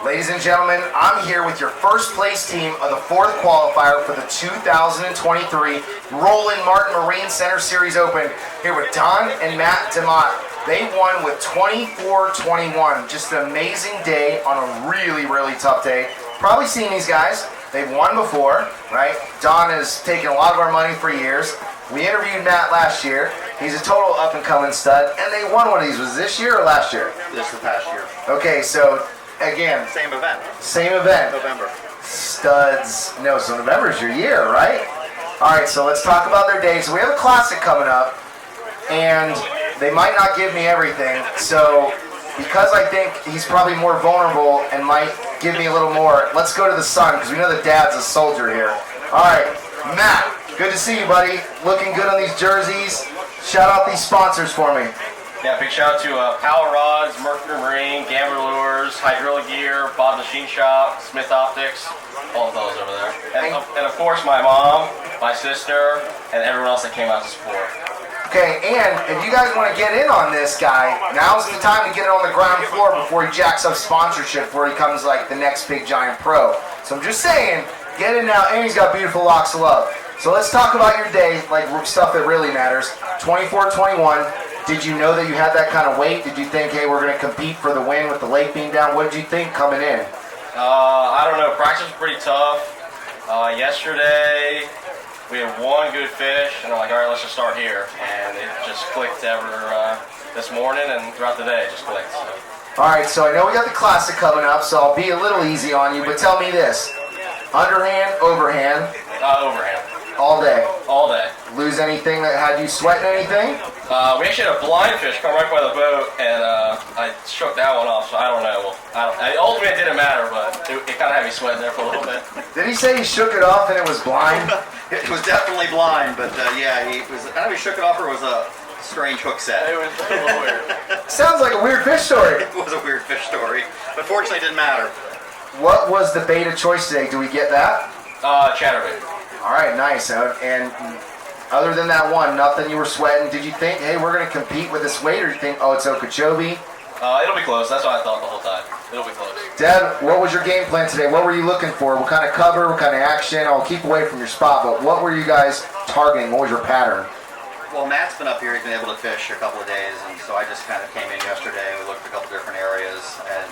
Ladies and gentlemen, I'm here with your first place team of the fourth qualifier for the 2023 Roland Martin Marine Center Series Open. Here with Don and Matt Demott. They won with 24-21. Just an amazing day on a really, really tough day. Probably seen these guys. They've won before, right? Don has taken a lot of our money for years. We interviewed Matt last year. He's a total up-and-coming stud. And they won one of these. Was this year or last year? This the past year. Okay, so again. Same event. Same event. November. Studs. No, so November's your year, right? All right, so let's talk about their days. So we have a classic coming up, and they might not give me everything. So because I think he's probably more vulnerable and might give me a little more, let's go to the son, because we know the dad's a soldier here. All right, Matt, good to see you, buddy. Looking good on these jerseys. Shout out these sponsors for me. Yeah, big shout out to Power Rods, Mercury Marine, Gambler Lures, Hydraulic Gear, Bob Machine Shop, Smith Optics, all of those over there. And of course my mom, my sister, and everyone else that came out to support. Okay, and if you guys want to get in on this guy, now's the time to get it on the ground floor before he jacks up sponsorship, before he comes like the next big giant pro. So I'm just saying, get in now, and he's got beautiful locks of love. So let's talk about your day, like stuff that really matters. 24-21. Did you know that you had that kind of weight? Did you think, hey, we're going to compete for the win with the lake being down? What did you think coming in? I don't know. Practice was pretty tough. Yesterday, we had one good fish, and I'm like, all right, let's just start here. And it just clicked this morning and throughout the day, it just clicked. So. All right, so I know we got the classic coming up, so I'll be a little easy on you, but tell me this. Underhand, overhand? Overhand. All day? All day. Lose anything that had you sweating anything? We actually had a blind fish come right by the boat, and I shook that one off, so I don't know. Ultimately, it didn't matter, but it kind of had me sweating there for a little bit. Did he say he shook it off and it was blind? It was definitely blind, but yeah, I don't know if he shook it off or it was a strange hook set. It was a little weird. Sounds like a weird fish story. It was a weird fish story, but fortunately, it didn't matter. What was the bait of choice today? Do we get that? Chatterbait. All right, nice. And other than that one, nothing you were sweating. Did you think, hey, we're going to compete with this weight, or do you think, oh, it's Okeechobee? It'll be close. That's what I thought the whole time. It'll be close. Dad, what was your game plan today? What were you looking for? What kind of cover? What kind of action? I'll keep away from your spot, but what were you guys targeting? What was your pattern? Well, Matt's been up here. He's been able to fish a couple of days, and so I just kind of came in yesterday. We looked at a couple different areas, and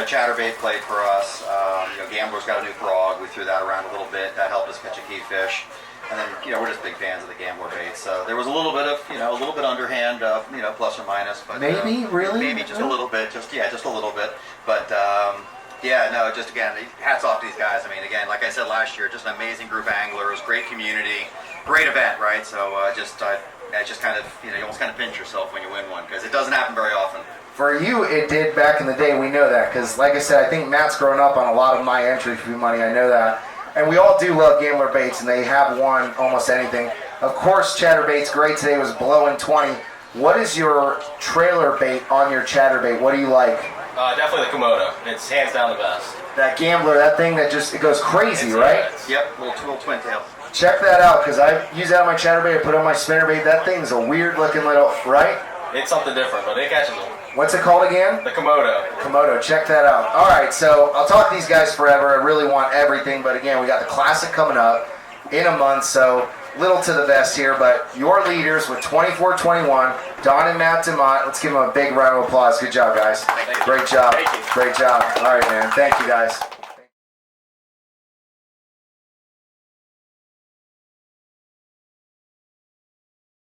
chatterbait played for us. Gambler's got a new frog. We threw that around a little bit. That helped us catch a key fish. And then, we're just big fans of the Gambler bait. So there was a little bit of, a little bit underhand, plus or minus. But maybe, really? Maybe just a little bit. Just a little bit. But just again, hats off to these guys. I mean, again, like I said last year, just an amazing group of anglers, great community, great event, right? So just kind of, you almost kind of pinch yourself when you win one, because it doesn't happen very often. For you, it did back in the day. We know that, because like I said, I think Matt's grown up on a lot of my entry fee money. I know that. And we all do love Gambler baits, and they have won almost anything. Of course, chatterbait's great today. It was blowing 20. What is your trailer bait on your chatterbait? What do you like? Definitely the Komodo. It's hands down the best. That Gambler, that thing that it goes crazy, right? Yep, little twin tail. Check that out, because I use that on my chatterbait. I put it on my spinnerbait. That thing's a weird looking little, right? It's something different, but it catches them. What's it called again? The Komodo. Komodo, check that out. All right, so I'll talk to these guys forever. I really want everything, but again, we got the classic coming up in a month, so little to the vest here, but your leaders with 24-21, Don and Matt Demott. Let's give them a big round of applause. Good job, guys. Thank you. Great job. Thank you. Great job. All right, man. Thank you, guys.